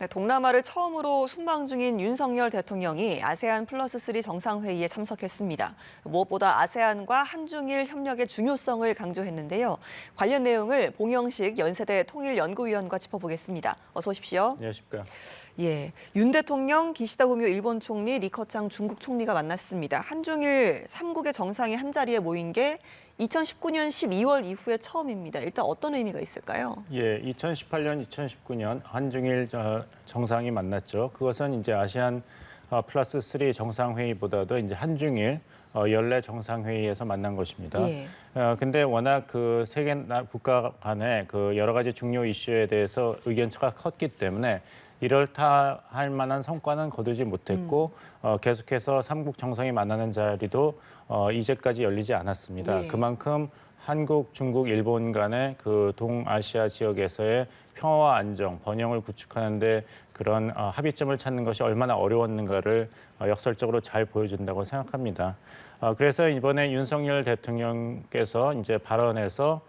네, 동남아를 처음으로 순방 중인 윤석열 대통령이 아세안 플러스3 정상회의에 참석했습니다. 무엇보다 아세안과 한중일 협력의 중요성을 강조했는데요. 관련 내용을 봉영식 연세대 통일연구위원과 짚어보겠습니다. 어서 오십시오. 안녕하십니까. 예, 윤 대통령, 기시다 후미오 일본 총리, 리커창 중국 총리가 만났습니다. 한중일 3국의 정상이 한자리에 모인 게 2019년 12월 이후에 처음입니다. 일단 어떤 의미가 있을까요? 예, 2018년, 2019년 한중일 정상이 만났죠. 그것은 이제 아시안 플러스 3 정상회의보다도 이제 한중일 연례 정상회의에서 만난 것입니다. 예. 근데 워낙 그 세계 국가 간의 그 여러 가지 중요 이슈에 대해서 의견차가 컸기 때문에 이럴다 할 만한 성과는 거두지 못했고 계속해서 삼국 정상이 만나는 자리도 이제까지 열리지 않았습니다. 예. 그만큼 한국, 중국, 일본 간의 그 동아시아 지역에서의 평화와 안정, 번영을 구축하는 데 그런 합의점을 찾는 것이 얼마나 어려웠는가를 역설적으로 잘 보여준다고 생각합니다. 그래서 이번에 윤석열 대통령께서 이제 발언에서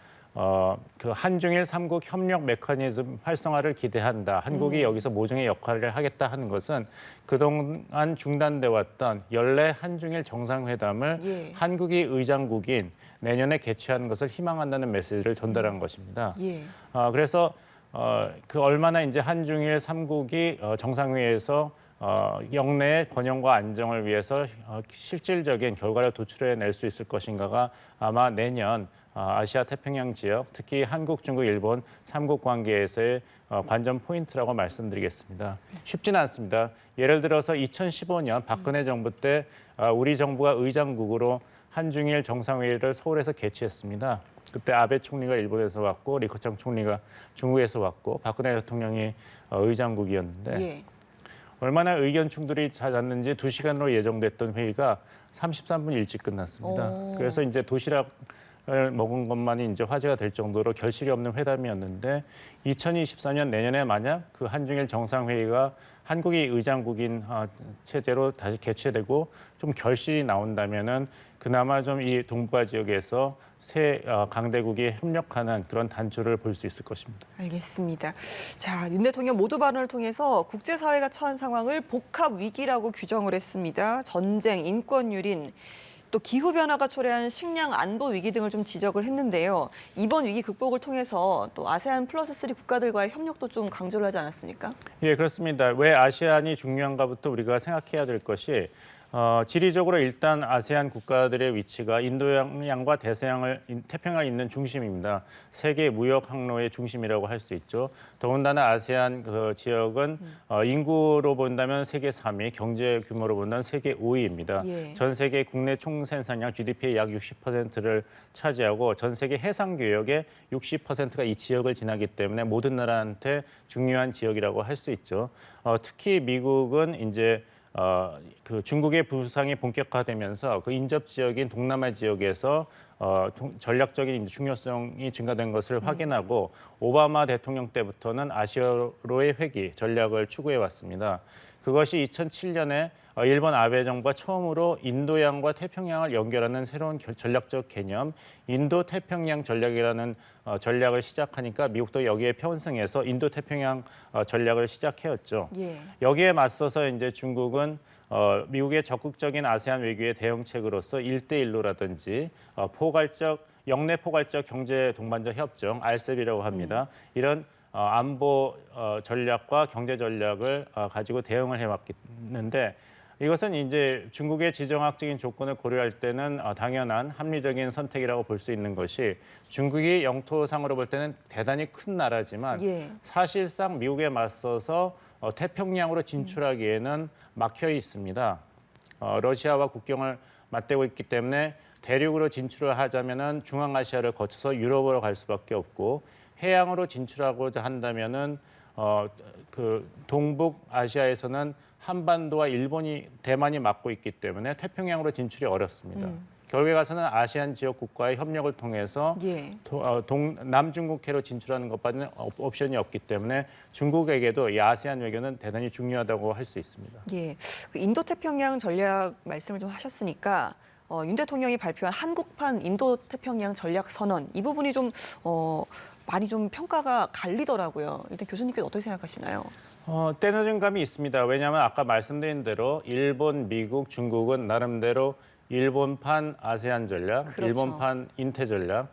그 한중일 삼국 협력 메커니즘 활성화를 기대한다. 한국이 여기서 모종의 역할을 하겠다 하는 것은 그동안 중단돼 왔던 연례 한중일 정상회담을 예. 한국이 의장국인 내년에 개최하는 것을 희망한다는 메시지를 전달한 것입니다. 예. 그래서 그 얼마나 이제 한중일 삼국이 정상회의에서 영내의 번영과 안정을 위해서 실질적인 결과를 도출해낼 수 있을 것인가가 아마 내년 아시아 태평양 지역, 특히 한국, 중국, 일본 삼국 관계에서의 관전 포인트라고 말씀드리겠습니다. 쉽지는 않습니다. 예를 들어서 2015년 박근혜 정부 때 우리 정부가 의장국으로 한중일 정상회의를 서울에서 개최했습니다. 그때 아베 총리가 일본에서 왔고 리커창 총리가 중국에서 왔고 박근혜 대통령이 의장국이었는데 예. 얼마나 의견 충돌이 잦았는지 2시간으로 예정됐던 회의가 33분 일찍 끝났습니다. 그래서 이제 도시락을 먹은 것만이 이제 화제가 될 정도로 결실이 없는 회담이었는데 2024년 내년에 만약 그 한중일 정상회의가 한국이 의장국인 체제로 다시 개최되고 좀 결실이 나온다면은 그나마 좀 이 동북아 지역에서 새 강대국이 협력하는 그런 단초를 볼 수 있을 것입니다. 알겠습니다. 자, 윤 대통령 모두 발언을 통해서 국제사회가 처한 상황을 복합 위기라고 규정을 했습니다. 전쟁, 인권 유린, 또 기후변화가 초래한 식량 안보 위기 등을 좀 지적을 했는데요. 이번 위기 극복을 통해서 또 아세안 플러스 3 국가들과의 협력도 좀 강조를 하지 않았습니까? 예, 그렇습니다. 왜 아시안이 중요한가부터 우리가 생각해야 될 것이 지리적으로 일단 아세안 국가들의 위치가 인도양과 태평양을 잇는 중심입니다. 세계 무역 항로의 중심이라고 할 수 있죠. 더군다나 아세안 그 지역은 인구로 본다면 세계 3위, 경제 규모로 본다면 세계 5위입니다. 예. 전 세계 국내 총생산량 GDP의 약 60%를 차지하고 전 세계 해상 교역의 60%가 이 지역을 지나기 때문에 모든 나라한테 중요한 지역이라고 할 수 있죠. 특히 미국은 이제 그 중국의 부상이 본격화되면서 그 인접 지역인 동남아 지역에서 전략적인 중요성이 증가된 것을 확인하고 오바마 대통령 때부터는 아시아로의 회귀 전략을 추구해 왔습니다. 그것이 2007년에 일본 아베 정부가 처음으로 인도양과 태평양을 연결하는 새로운 전략적 개념, 인도-태평양 전략이라는 전략을 시작하니까 미국도 여기에 편승해서 인도-태평양 전략을 시작해왔죠. 예. 여기에 맞서서 이제 중국은 미국의 적극적인 아세안 외교의 대응책으로서 1대1로라든지 영내 포괄적 경제 동반자 협정, RCEP이라고 합니다. 이런 안보 전략과 경제 전략을 가지고 대응을 해왔는데 이것은 이제 중국의 지정학적인 조건을 고려할 때는 당연한 합리적인 선택이라고 볼 수 있는 것이 중국이 영토상으로 볼 때는 대단히 큰 나라지만 예. 사실상 미국에 맞서서 태평양으로 진출하기에는 막혀 있습니다. 러시아와 국경을 맞대고 있기 때문에 대륙으로 진출을 하자면은 중앙아시아를 거쳐서 유럽으로 갈 수밖에 없고 해양으로 진출하고자 한다면은 그 동북 아시아에서는 한반도와 대만이 막고 있기 때문에 태평양으로 진출이 어렵습니다. 결국에 가서는 아시안 지역 국가의 협력을 통해서 예. 남중국해로 진출하는 것밖에 옵션이 없기 때문에 중국에게도 이 아세안 외교는 대단히 중요하다고 할 수 있습니다. 예. 그 인도태평양 전략 말씀을 좀 하셨으니까 윤 대통령이 발표한 한국판 인도태평양 전략 선언 이 부분이 좀 많이 좀 평가가 갈리더라고요. 일단 교수님께서 어떻게 생각하시나요? 때늦은 감이 있습니다. 왜냐하면 아까 말씀드린 대로 일본, 미국, 중국은 나름대로 일본판 아세안 전략, 그렇죠. 일본판 인태 전략,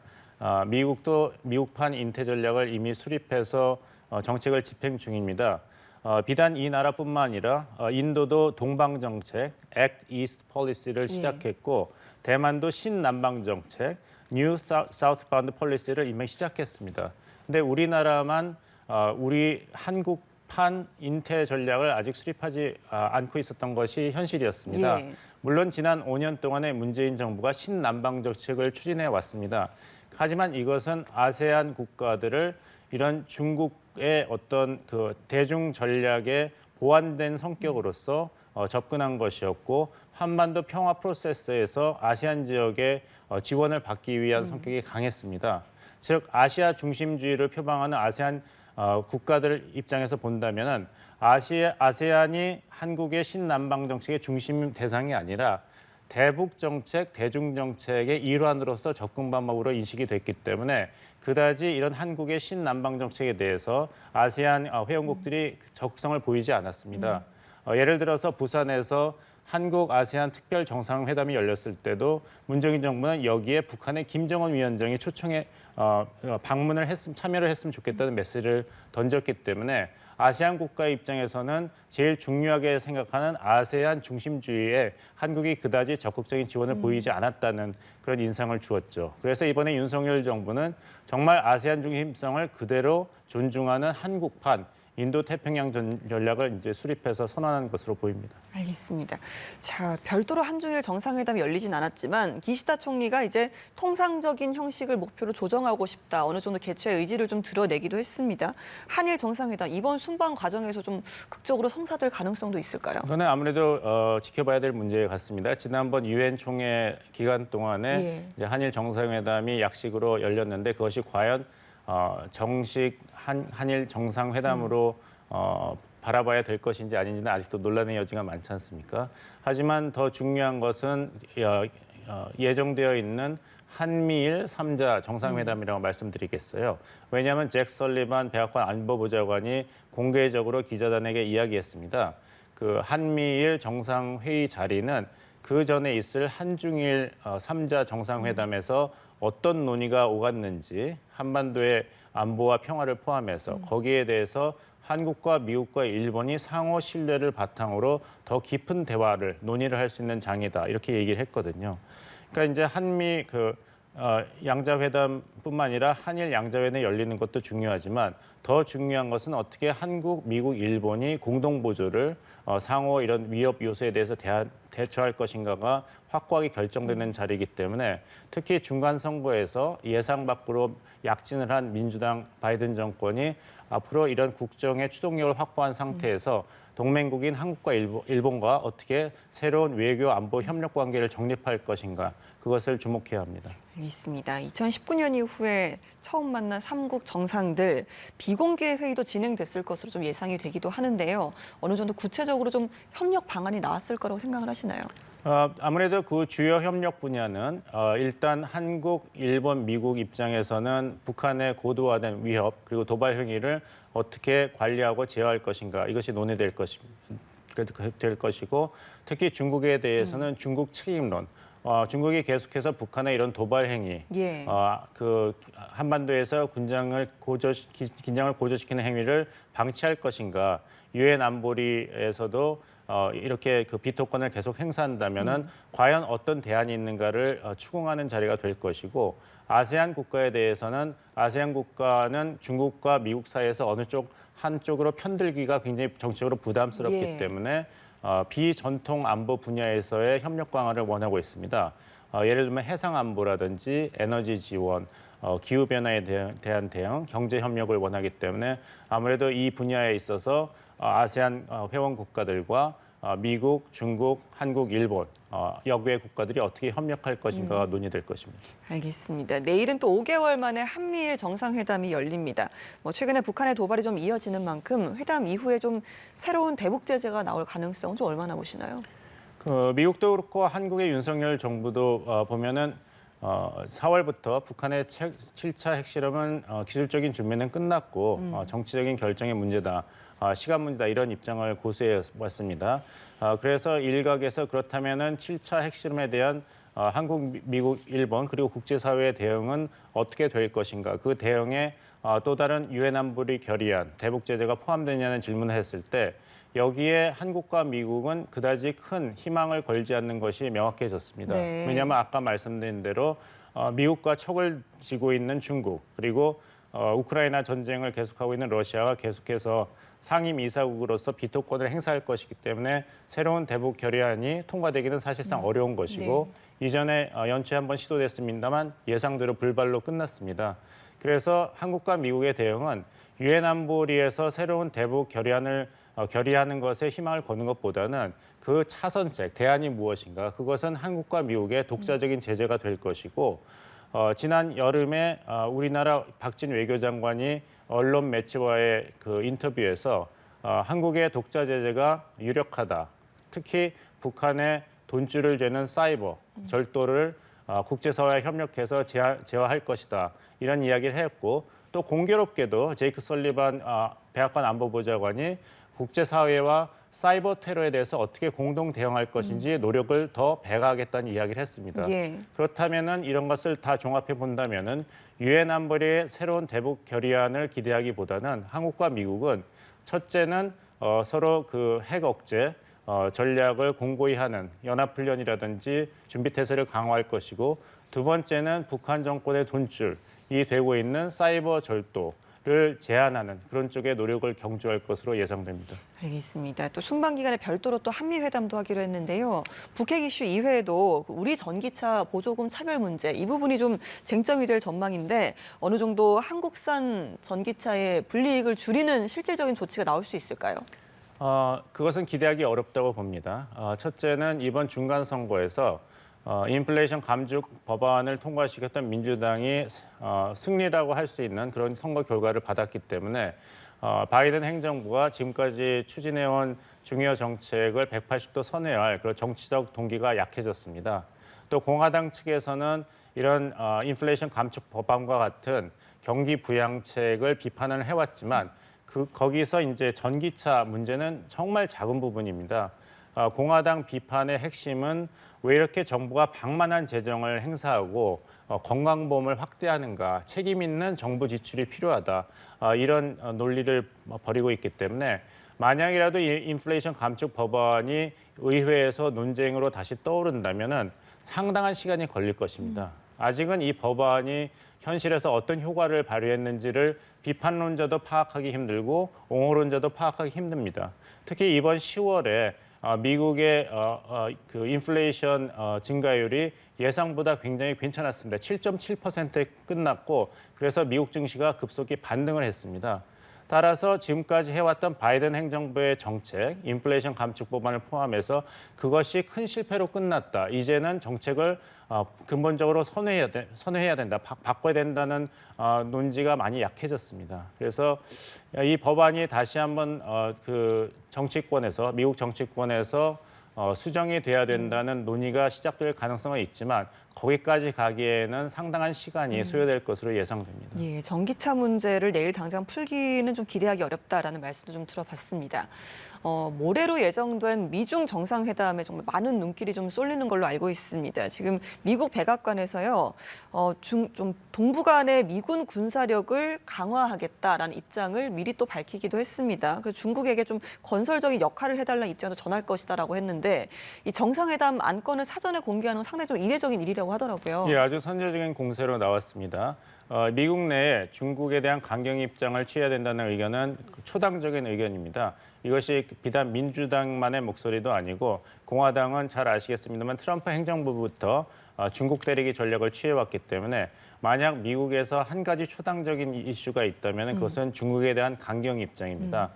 미국도 미국판 인태 전략을 이미 수립해서 정책을 집행 중입니다. 비단 이 나라뿐만 아니라 인도도 동방 정책, Act East Policy를 시작했고 대만도 신남방 정책, New Southbound Policy를 이미 시작했습니다. 근데 우리나라만 우리 한국판 인태 전략을 아직 수립하지 않고 있었던 것이 현실이었습니다. 예. 물론 지난 5년 동안의 문재인 정부가 신남방 정책을 추진해 왔습니다. 하지만 이것은 아세안 국가들을 이런 중국의 어떤 그 대중 전략에 보완된 성격으로서 접근한 것이었고 한반도 평화 프로세스에서 아세안 지역의 지원을 받기 위한 성격이 강했습니다. 즉 아시아 중심주의를 표방하는 아세안 국가들 입장에서 본다면은 아세안이 한국의 신남방 정책의 중심 대상이 아니라 대북 정책, 대중 정책의 일환으로서 접근 방법으로 인식이 됐기 때문에 그다지 이런 한국의 신남방 정책에 대해서 아세안 회원국들이 적극성을 보이지 않았습니다. 예를 들어서 부산에서 한국 아세안 특별 정상회담이 열렸을 때도 문재인 정부는 여기에 북한의 김정은 위원장이 초청해 방문을 참여를 했으면 좋겠다는 메시지를 던졌기 때문에 아세안 국가 입장에서는 제일 중요하게 생각하는 아세안 중심주의에 한국이 그다지 적극적인 지원을 보이지 않았다는 그런 인상을 주었죠. 그래서 이번에 윤석열 정부는 정말 아세안 중심성을 그대로 존중하는 한국판 인도태평양 전략을 이제 수립해서 선언한 것으로 보입니다. 알겠습니다. 자, 별도로 한중일 정상회담이 열리진 않았지만 기시다 총리가 이제 통상적인 형식을 목표로 조정하고 싶다. 어느 정도 개최 의지를 좀 드러내기도 했습니다. 한일 정상회담 이번 순방 과정에서 좀 극적으로 성사될 가능성도 있을까요? 이거는 아무래도 지켜봐야 될 문제 같습니다. 지난번 유엔 총회 기간 동안에 이제 한일 정상회담이 약식으로 열렸는데 그것이 과연 정식 한일 정상회담으로 바라봐야 될 것인지 아닌지는 아직도 논란의 여지가 많지 않습니까? 하지만 더 중요한 것은 예정되어 있는 한미일 3자 정상회담이라고 말씀드리겠어요. 왜냐하면 잭 설리반 백악관 안보보좌관이 공개적으로 기자단에게 이야기했습니다. 그 한미일 정상회의 자리는 그 전에 있을 한중일 3자 정상회담에서 어떤 논의가 오갔는지 한반도의 안보와 평화를 포함해서 거기에 대해서 한국과 미국과 일본이 상호 신뢰를 바탕으로 더 깊은 대화를 논의를 할 수 있는 장이다 이렇게 얘기를 했거든요. 그러니까 이제 한미 양자회담뿐만 아니라 한일 양자회담이 열리는 것도 중요하지만 더 중요한 것은 어떻게 한국, 미국, 일본이 공동 보조를 상호 이런 위협 요소에 대해서 대처할 것인가가 확고하게 결정되는 자리이기 때문에 특히 중간 선거에서 예상 밖으로 약진을 한 민주당 바이든 정권이 앞으로 이런 국정의 추동력을 확보한 상태에서 동맹국인 한국과 일본과 어떻게 새로운 외교 안보 협력 관계를 정립할 것인가 그것을 주목해야 합니다. 알겠습니다. 2019년 이후에 처음 만난 3국 정상들 비공개 회의도 진행됐을 것으로 좀 예상이 되기도 하는데요. 어느 정도 구체적으로 좀 협력 방안이 나왔을 거라고 생각을 하시나요? 아무래도 그 주요 협력 분야는 일단 한국, 일본, 미국 입장에서는 북한의 고도화된 위협 그리고 도발 행위를 어떻게 관리하고 제어할 것인가 이것이 논의될 것이고 특히 중국에 대해서는 중국 책임론 중국이 계속해서 북한의 이런 도발 행위, 그 한반도에서 긴장을 고조시키는 행위를 방치할 것인가, 유엔 안보리에서도 이렇게 그 비토권을 계속 행사한다면은 과연 어떤 대안이 있는가를 추궁하는 자리가 될 것이고 아세안 국가에 대해서는 아세안 국가는 중국과 미국 사이에서 어느 한쪽으로 편들기가 굉장히 정치적으로 부담스럽기 때문에 비전통 안보 분야에서의 협력 강화를 원하고 있습니다. 예를 들면 해상 안보라든지 에너지 지원, 기후 변화에 대한 대응, 경제 협력을 원하기 때문에 아무래도 이 분야에 있어서 아세안 회원 국가들과 미국, 중국, 한국, 일본 역외 국가들이 어떻게 협력할 것인가가 논의될 것입니다. 알겠습니다. 내일은 또 5개월 만에 한미일 정상회담이 열립니다. 최근에 북한의 도발이 좀 이어지는 만큼 회담 이후에 좀 새로운 대북 제재가 나올 가능성은 좀 얼마나 보시나요? 미국도 그렇고 한국의 윤석열 정부도 보면은 4월부터 북한의 7차 핵실험은 기술적인 준비는 끝났고 정치적인 결정의 문제다. 시간 문제다 이런 입장을 고수해 왔습니다. 그래서 일각에서 그렇다면은 7차 핵실험에 대한 한국, 미국, 일본 그리고 국제사회의 대응은 어떻게 될 것인가? 그 대응에 또 다른 유엔 안보리 결의안, 대북 제재가 포함되냐는 질문을 했을 때 여기에 한국과 미국은 그다지 큰 희망을 걸지 않는 것이 명확해졌습니다. 네. 왜냐하면 아까 말씀드린 대로 미국과 척을 지고 있는 중국 그리고 우크라이나 전쟁을 계속하고 있는 러시아가 계속해서 상임 이사국으로서 비토권을 행사할 것이기 때문에 새로운 대북 결의안이 통과되기는 사실상 어려운 것이고 이전에 연초에 한번 시도됐습니다만 예상대로 불발로 끝났습니다. 그래서 한국과 미국의 대응은 유엔 안보리에서 새로운 대북 결의안을 결의하는 것에 희망을 거는 것보다는 그 차선책, 대안이 무엇인가 그것은 한국과 미국의 독자적인 제재가 될 것이고 지난 여름에 우리나라 박진 외교장관이 언론 매체와의 그 인터뷰에서 한국의 독자 제재가 유력하다. 특히 북한의 돈줄을 죄는 사이버 절도를 국제사회와 협력해서 제어할 것이다. 이런 이야기를 했고 또 공교롭게도 제이크 설리반 백악관 안보보좌관이 국제사회와 사이버 테러에 대해서 어떻게 공동 대응할 것인지 노력을 더 배가하겠다는 이야기를 했습니다. 예. 그렇다면은 이런 것을 다 종합해 본다면은 유엔 안보리의 새로운 대북 결의안을 기대하기보다는 한국과 미국은 첫째는 서로 그 핵 억제 전략을 공고히 하는 연합훈련이라든지 준비태세를 강화할 것이고 두 번째는 북한 정권의 돈줄이 되고 있는 사이버 절도를 제한하는 그런 쪽의 노력을 경주할 것으로 예상됩니다. 알겠습니다. 또 순방 기간에 별도로 또 한미 회담도 하기로 했는데요. 북핵 이슈 이외에도 우리 전기차 보조금 차별 문제 이 부분이 좀 쟁점이 될 전망인데 어느 정도 한국산 전기차의 불이익을 줄이는 실질적인 조치가 나올 수 있을까요? 그것은 기대하기 어렵다고 봅니다. 첫째는 이번 중간 선거에서 인플레이션 감축 법안을 통과시켰던 민주당이 승리라고 할 수 있는 그런 선거 결과를 받았기 때문에 바이든 행정부가 지금까지 추진해온 중요 정책을 180도 선회할 그런 정치적 동기가 약해졌습니다. 또 공화당 측에서는 이런 인플레이션 감축 법안과 같은 경기 부양책을 비판을 해왔지만 거기서 이제 전기차 문제는 정말 작은 부분입니다. 공화당 비판의 핵심은 왜 이렇게 정부가 방만한 재정을 행사하고 건강보험을 확대하는가, 책임 있는 정부 지출이 필요하다. 이런 논리를 벌이고 있기 때문에 만약이라도 이 인플레이션 감축 법안이 의회에서 논쟁으로 다시 떠오른다면은 상당한 시간이 걸릴 것입니다. 아직은 이 법안이 현실에서 어떤 효과를 발휘했는지를 비판론자도 파악하기 힘들고 옹호론자도 파악하기 힘듭니다. 특히 이번 10월에 미국의 그 인플레이션 증가율이 예상보다 굉장히 괜찮았습니다. 7.7%에 끝났고 그래서 미국 증시가 급속히 반등을 했습니다. 따라서 지금까지 해왔던 바이든 행정부의 정책, 인플레이션 감축 법안을 포함해서 그것이 큰 실패로 끝났다. 이제는 정책을 근본적으로 선회해야 된다, 바꿔야 된다는 논지가 많이 약해졌습니다. 그래서 이 법안이 다시 한번 그 정치권에서 미국 정치권에서 수정이 돼야 된다는 논의가 시작될 가능성은 있지만 거기까지 가기에는 상당한 시간이 소요될 것으로 예상됩니다. 예, 전기차 문제를 내일 당장 풀기는 좀 기대하기 어렵다라는 말씀도 좀 들어봤습니다. 모레로 예정된 미중 정상회담에 정말 많은 눈길이 좀 쏠리는 걸로 알고 있습니다. 지금 미국 백악관에서요, 좀 동북안의 미군 군사력을 강화하겠다라는 입장을 미리 또 밝히기도 했습니다. 그래서 중국에게 좀 건설적인 역할을 해달라는 입장도 전할 것이다라고 했는데 이 정상회담 안건을 사전에 공개하는 건 상당히 좀 이례적인 일이라고 하더라고요. 예, 아주 선제적인 공세로 나왔습니다. 미국 내에 중국에 대한 강경 입장을 취해야 된다는 의견은 초당적인 의견입니다. 이것이 비단 민주당만의 목소리도 아니고 공화당은 잘 아시겠습니다만 트럼프 행정부부터 중국 때리기 전략을 취해왔기 때문에 만약 미국에서 한 가지 초당적인 이슈가 있다면 그것은 중국에 대한 강경 입장입니다.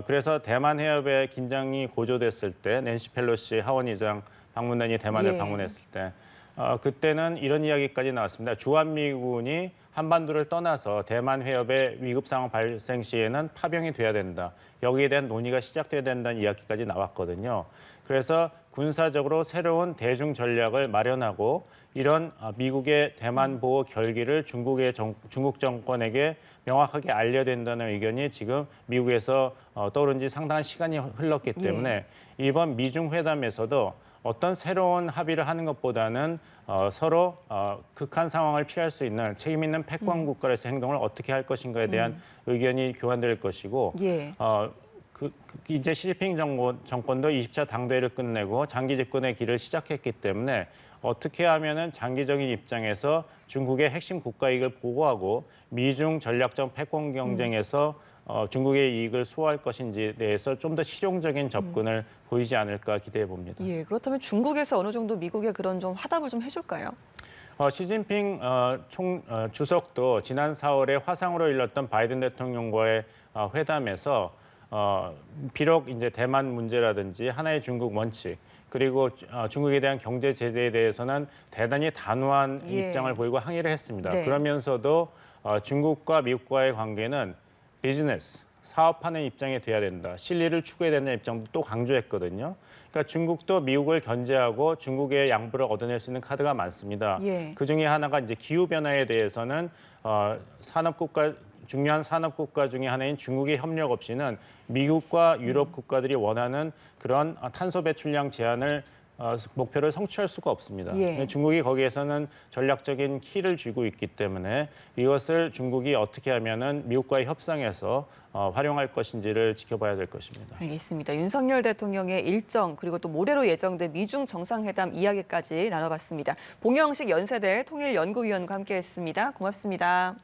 그래서 대만 해협의 긴장이 고조됐을 때 낸시 펠로시 하원의장 방문단이 대만을 예. 방문했을 때 그때는 이런 이야기까지 나왔습니다. 주한미군이 한반도를 떠나서 대만 해협의 위급 상황 발생 시에는 파병이 돼야 된다. 여기에 대한 논의가 시작돼야 된다는 이야기까지 나왔거든요. 그래서 군사적으로 새로운 대중 전략을 마련하고 이런 미국의 대만 보호 결기를 중국 정권에게 명확하게 알려야 된다는 의견이 지금 미국에서 떠오른 지 상당한 시간이 흘렀기 때문에 이번 미중 회담에서도 어떤 새로운 합의를 하는 것보다는 서로 극한 상황을 피할 수 있는 책임 있는 패권 국가로서 행동을 어떻게 할 것인가에 대한 의견이 교환될 것이고 이제 시진핑 정권도 20차 당대회를 끝내고 장기 집권의 길을 시작했기 때문에 어떻게 하면은 장기적인 입장에서 중국의 핵심 국가 이익을 보호하고 미중 전략적 패권 경쟁에서 중국의 이익을 수호할 것인지에 대해서 좀 더 실용적인 접근을 보이지 않을까 기대해 봅니다. 예, 그렇다면 중국에서 어느 정도 미국에 그런 좀 화답을 좀 해줄까요? 시진핑 주석도 지난 4월에 화상으로 일렀던 바이든 대통령과의 회담에서 비록 이제 대만 문제라든지 하나의 중국 원칙 그리고 중국에 대한 경제 제재에 대해서는 대단히 단호한 입장을 보이고 항의를 했습니다. 네. 그러면서도 중국과 미국과의 관계는 비즈니스, 사업하는 입장이 돼야 된다. 실리를 추구해야 된다는 입장도 또 강조했거든요. 그러니까 중국도 미국을 견제하고 중국의 양보를 얻어낼 수 있는 카드가 많습니다. 그중에 하나가 이제 기후 변화에 대해서는 중요한 산업 국가 중에 하나인 중국의 협력 없이는 미국과 유럽 국가들이 원하는 그런 탄소 배출량 제한을 목표를 성취할 수가 없습니다. 중국이 거기에서는 전략적인 키를 쥐고 있기 때문에 이것을 중국이 어떻게 하면은 미국과의 협상에서 활용할 것인지를 지켜봐야 될 것입니다. 알겠습니다. 윤석열 대통령의 일정 그리고 또 모레로 예정된 미중 정상회담 이야기까지 나눠봤습니다. 봉영식 연세대 통일연구위원과 함께했습니다. 고맙습니다.